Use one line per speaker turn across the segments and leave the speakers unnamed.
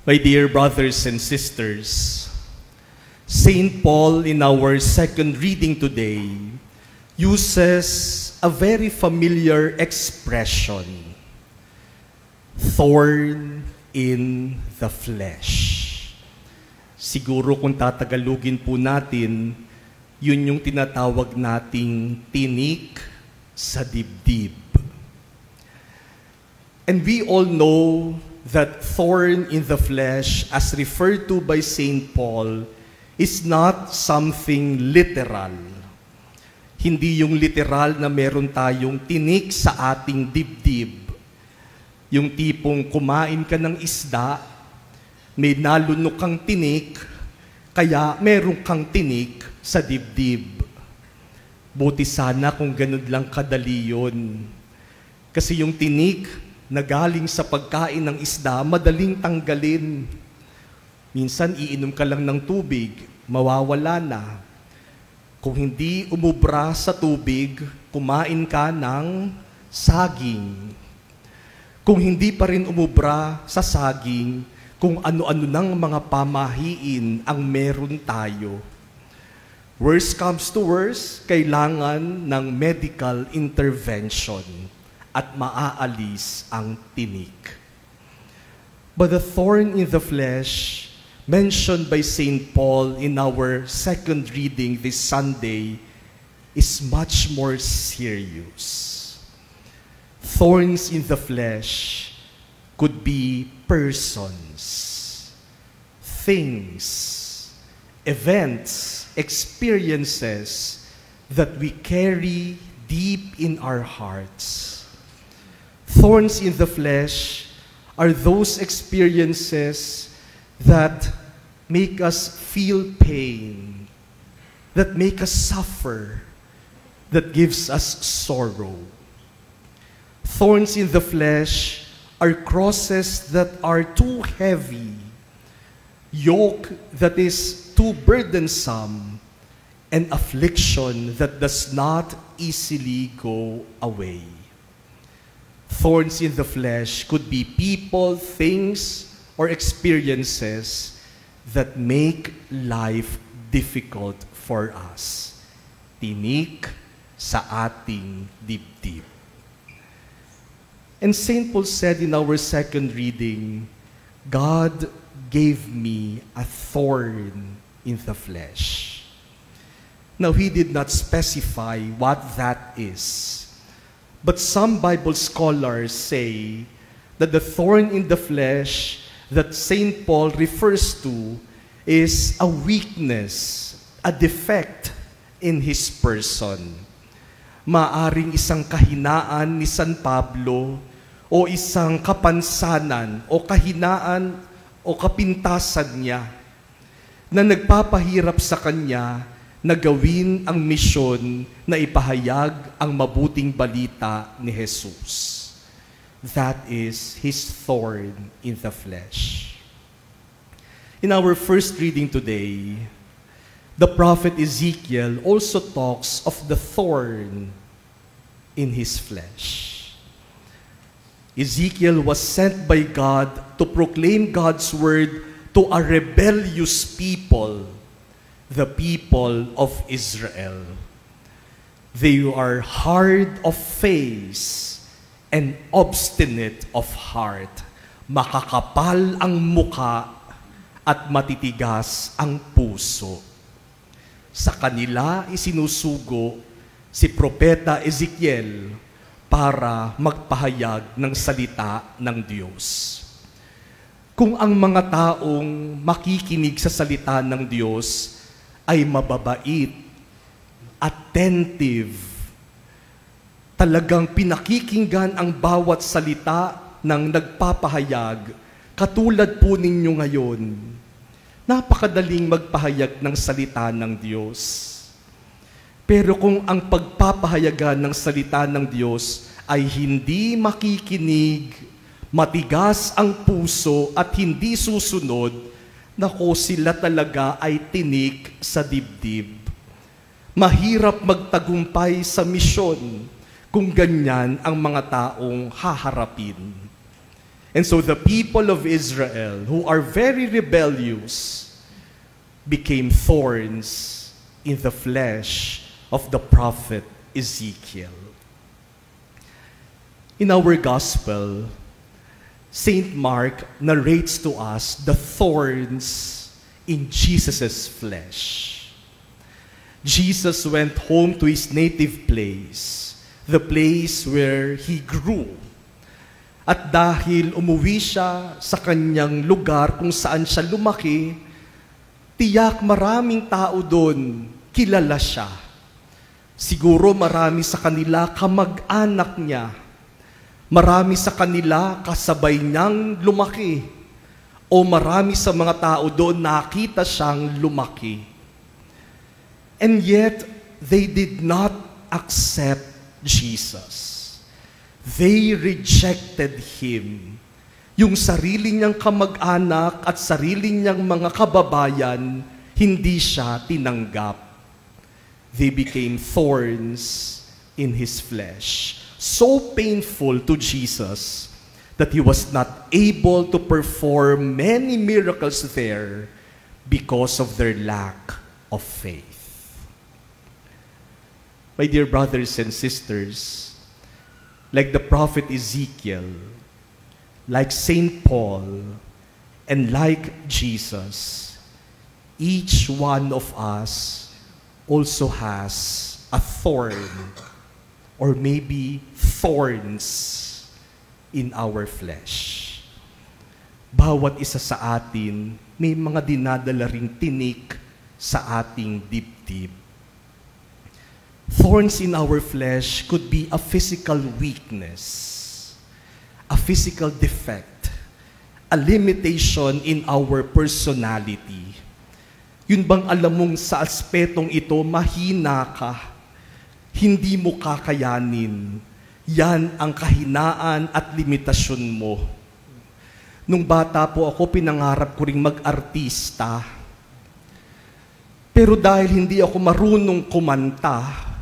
My dear brothers and sisters, St. Paul in our second reading today uses a very familiar expression, thorn in the flesh. Siguro kung tatagalugin po natin, yun yung tinatawag nating tinik sa dibdib. And we all know that thorn in the flesh, as referred to by St. Paul, is not something literal. Hindi yung literal na meron tayong tinik sa ating dibdib. Yung tipong kumain ka ng isda, may nalunok kang tinik, kaya meron kang tinik sa dibdib. Buti sana kung ganun lang kadali yun. Kasi yung tinik na galing sa pagkain ng isda, madaling tanggalin. Minsan, iinom ka lang ng tubig, mawawala na. Kung hindi umubra sa tubig, kumain ka ng saging. Kung hindi pa rin umubra sa saging, kung ano-ano ng mga pamahiin ang meron tayo. Worst comes to worst, kailangan ng medical intervention at maaalis ang tinik. But the thorn in the flesh, mentioned by St. Paul in our second reading this Sunday, is much more serious. Thorns in the flesh could be persons, things, events, experiences that we carry deep in our hearts. Thorns in the flesh are those experiences that make us feel pain, that make us suffer, that gives us sorrow. Thorns in the flesh are crosses that are too heavy, yoke that is too burdensome, and affliction that does not easily go away. Thorns in the flesh could be people, things, or experiences that make life difficult for us. Tinik sa ating dibdib. And St. Paul said in our second reading, God gave me a thorn in the flesh. Now, he did not specify what that is. But some Bible scholars say that the thorn in the flesh that St. Paul refers to is a weakness, a defect in his person. Maaring isang kahinaan ni San Pablo o isang kapansanan o kahinaan o kapintasan niya na nagpapahirap sa kanya na gawin ang misyon na ipahayag ang mabuting balita ni Jesus. That is his thorn in the flesh. In our first reading today, the prophet Ezekiel also talks of the thorn in his flesh. Ezekiel was sent by God to proclaim God's word to a rebellious people, the people of Israel. They are hard of face and obstinate of heart. Makakapal ang muka at matitigas ang puso. Sa kanila isinusugo si Propeta Ezekiel para magpahayag ng salita ng Diyos. Kung ang mga taong makikinig sa salita ng Diyos ay mababait, attentive, talagang pinakikinggan ang bawat salita ng nagpapahayag, katulad po ninyo ngayon, napakadaling magpahayag ng salita ng Diyos. Pero kung ang pagpapahayagan ng salita ng Diyos ay hindi makikinig, matigas ang puso at hindi susunod, nako, sila talaga ay tinik sa dibdib. Mahirap magtagumpay sa misyon kung ganyan ang mga taong haharapin. And so the people of Israel, who are very rebellious, became thorns in the flesh of the prophet Ezekiel. In our gospel, Saint Mark narrates to us the thorns in Jesus' flesh. Jesus went home to his native place, the place where he grew. At dahil umuwi siya sa kanyang lugar kung saan siya lumaki, tiyak maraming tao doon kilala siya. Siguro marami sa kanila kamag-anak niya. Marami sa kanila kasabay niyang lumaki. O marami sa mga tao doon nakita siyang lumaki. And yet, they did not accept Jesus. They rejected Him. Yung sarili niyang kamag-anak at sarili niyang mga kababayan, hindi siya tinanggap. They became thorns in His flesh. So painful to Jesus that He was not able to perform many miracles there because of their lack of faith. My dear brothers and sisters, like the prophet Ezekiel, like Saint Paul, and like Jesus, each one of us also has a thorn, or maybe thorns in our flesh. Bawat isa sa atin may mga dinadala ring tinik sa ating dibdib. Thorns in our flesh could be a physical weakness, a physical defect, a limitation in our personality. Yun bang alam mong sa aspetong ito, mahina ka, hindi mo kakayanin. Yan ang kahinaan at limitasyon mo. Nung bata po ako, pinangarap ko ring mag-artista. Pero dahil hindi ako marunong kumanta,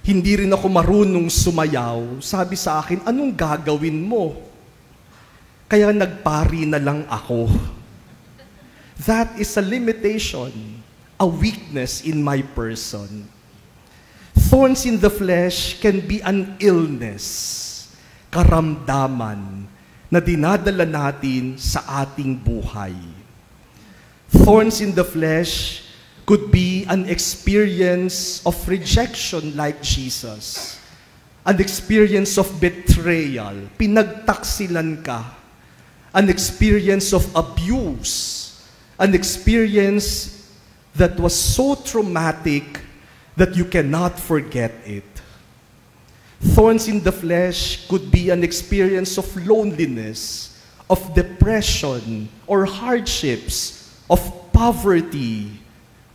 hindi rin ako marunong sumayaw, sabi sa akin, anong gagawin mo? Kaya nagpari na lang ako. That is a limitation, a weakness in my person. Thorns in the flesh can be an illness, karamdaman, na dinadala natin sa ating buhay. Thorns in the flesh could be an experience of rejection like Jesus, an experience of betrayal, pinagtaksilan ka, an experience of abuse, an experience that was so traumatic that you cannot forget it. Thorns in the flesh could be an experience of loneliness, of depression, or hardships, of poverty,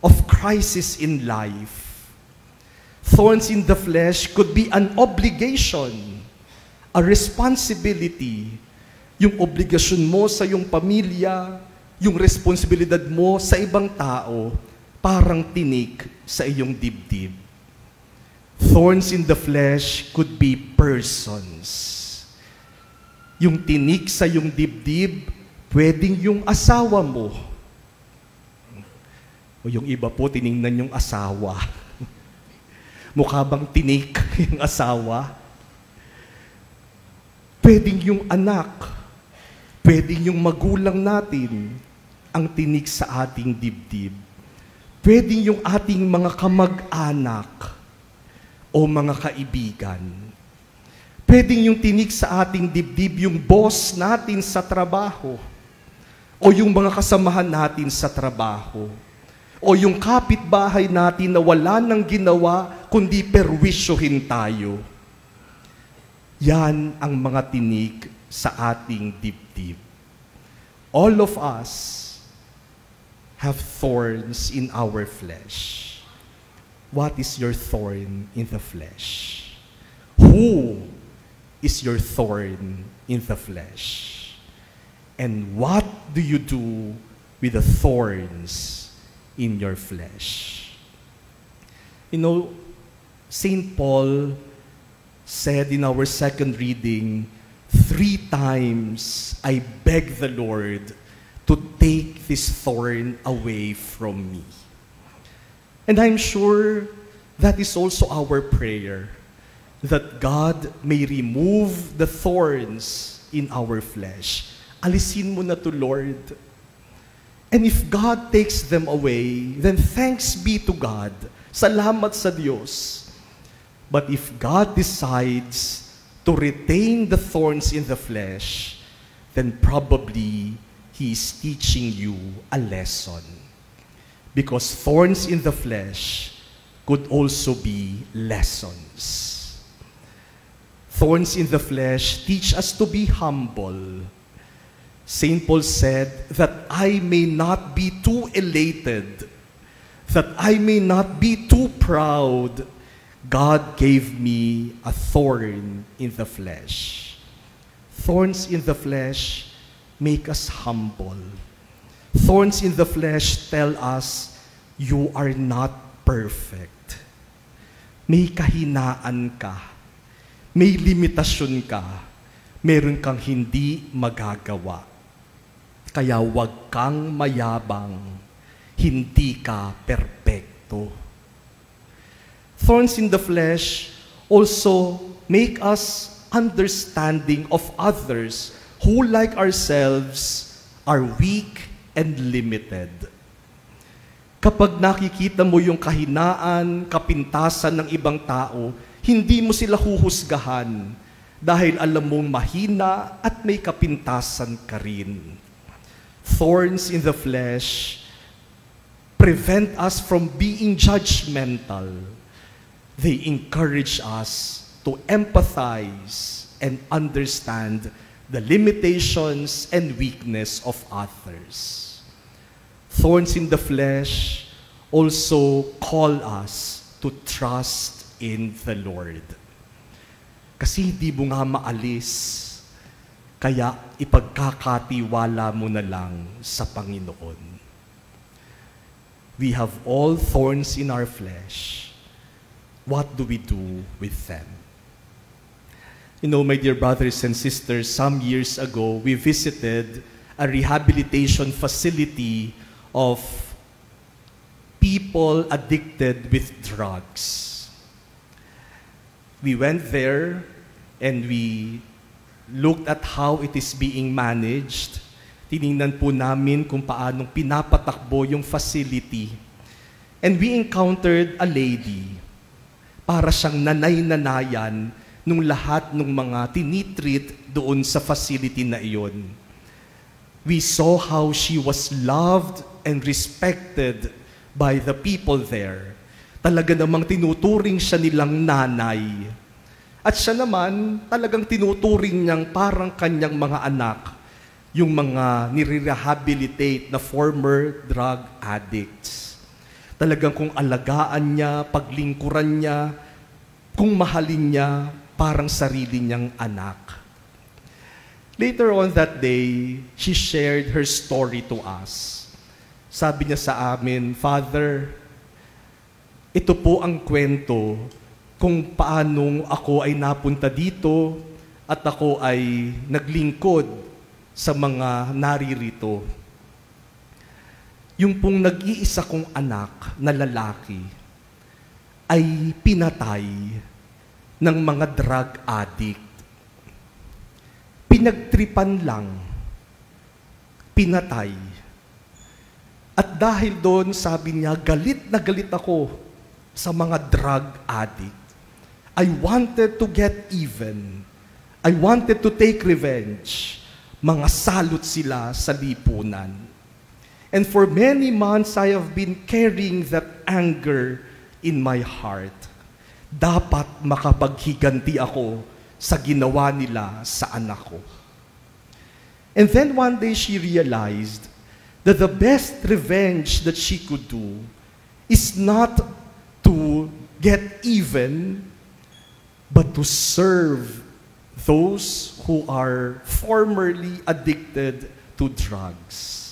of crisis in life. Thorns in the flesh could be an obligation, a responsibility, yung obligasyon mo sa iyong pamilya, yung responsibilidad mo sa ibang tao, parang tinik sa iyong dibdib. Thorns in the flesh could be persons. Yung tinik sa iyong dibdib, pwedeng yung asawa mo. O yung iba po, tiningnan yung asawa. Mukha bang tinik yung asawa? Pwedeng yung anak. Pwedeng yung magulang natin ang tinik sa ating dibdib. Pwedeng yung ating mga kamag-anak o mga kaibigan. Pwedeng yung tinik sa ating dibdib, yung boss natin sa trabaho o yung mga kasamahan natin sa trabaho. O yung kapitbahay natin na wala nang ginawa, kundi perwisyohin tayo. Yan ang mga tinik sa ating dibdib. All of us have thorns in our flesh. What is your thorn in the flesh? Who is your thorn in the flesh? And what do you do with the thorns in your flesh? You know, Saint Paul said in our second reading, 3 times I beg the Lord to take this thorn away from me. And I'm sure that is also our prayer, that God may remove the thorns in our flesh. Alisin mo na to, Lord. And if God takes them away, then thanks be to God. Salamat sa Diyos. But if God decides to retain the thorns in the flesh, then probably He is teaching you a lesson. Because thorns in the flesh could also be lessons. Thorns in the flesh teach us to be humble. St. Paul said that I may not be too elated, that I may not be too proud. God gave me a thorn in the flesh. Thorns in the flesh make us humble. Thorns in the flesh tell us, you are not perfect. May kahinaan ka. May limitasyon ka. Meron kang hindi magagawa. Kaya wag kang mayabang. Hindi ka perpekto. Thorns in the flesh also make us understanding of others who, like ourselves, are weak and limited. Kapag nakikita mo yung kahinaan, kapintasan ng ibang tao, hindi mo sila huhusgahan dahil alam mong mahina at may kapintasan ka rin. Thorns in the flesh prevent us from being judgmental. They encourage us to empathize and understand the limitations and weakness of others. Thorns in the flesh also call us to trust in the Lord. Kasi hindi mo nga maalis, kaya ipagkakatiwala mo na lang sa Panginoon. We have all thorns in our flesh. What do we do with them? You know, my dear brothers and sisters, some years ago, we visited a rehabilitation facility of people addicted with drugs. We went there and we looked at how it is being managed. Tiningnan po namin kung paanong pinapatakbo yung facility. And we encountered a lady. Para siyang nanay-nanayan nung lahat ng mga tinitreat doon sa facility na iyon. We saw how she was loved and respected by the people there. Talaga namang tinuturing siya nilang nanay. At siya naman, talagang tinuturing niyang parang kanyang mga anak, yung mga nire-rehabilitate na former drug addicts. Talagang kung alagaan niya, paglingkuran niya, kung mahalin niya, parang sarili niyang anak. Later on that day, she shared her story to us. Sabi niya sa amin, Father, ito po ang kwento kung paanong ako ay napunta dito at ako ay naglingkod sa mga naririto. Yung pong nag-iisa kong anak na lalaki ay pinatay ng mga drug addict. Pinagtripan lang. Pinatay. At dahil doon, sabi niya, galit na galit ako sa mga drug addict. I wanted to get even. I wanted to take revenge. Mga salot sila sa lipunan. And for many months, I have been carrying that anger in my heart. Dapat makapaghiganti ako sa ginawa nila sa anak ko. And then one day she realized that the best revenge that she could do is not to get even, but to serve those who are formerly addicted to drugs.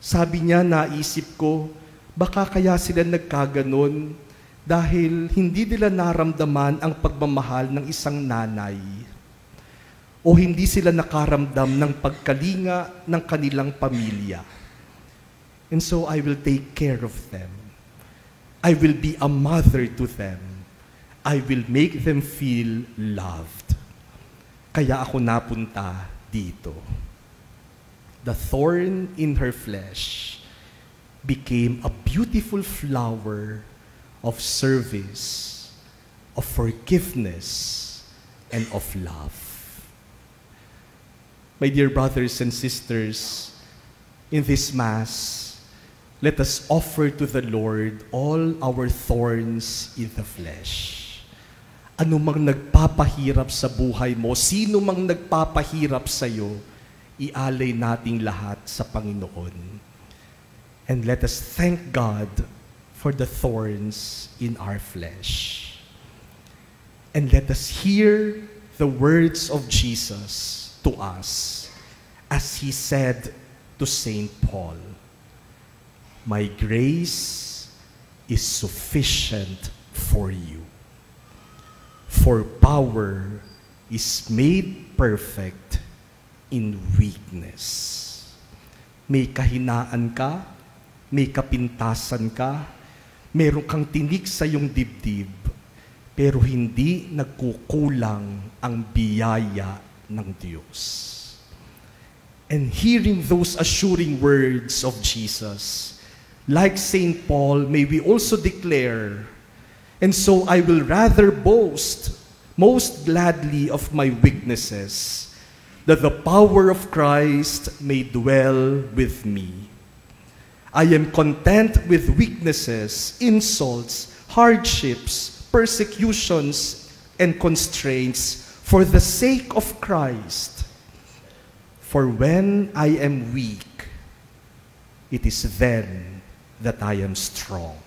Sabi niya, naisip ko, baka kaya sila nagkaganon dahil hindi nila naramdaman ang pagmamahal ng isang nanay. o hindi sila nakaramdam ng pagkalinga ng kanilang pamilya. And so I will take care of them. I will be a mother to them. I will make them feel loved. Kaya ako napunta dito. The thorn in her flesh became a beautiful flower of service, of forgiveness, and of love. My dear brothers and sisters, in this Mass, let us offer to the Lord all our thorns in the flesh. Ano mang nagpapahirap sa buhay mo, sino mang nagpapahirap sa iyo, ialay nating lahat sa Panginoon. And let us thank God for the thorns in our flesh. And let us hear the words of Jesus to us as He said to Saint Paul, "My grace is sufficient for you. For power is made perfect in weakness." May kahinaan ka, may kapintasan ka, meron kang tinik sa iyong dibdib, pero hindi nagkukulang ang biyaya ng Diyos. And hearing those assuring words of Jesus, like Saint Paul, may we also declare, "And so I will rather boast most gladly of my weaknesses, that the power of Christ may dwell with me. I am content with weaknesses, insults, hardships, persecutions, and constraints for the sake of Christ. For when I am weak, it is then that I am strong."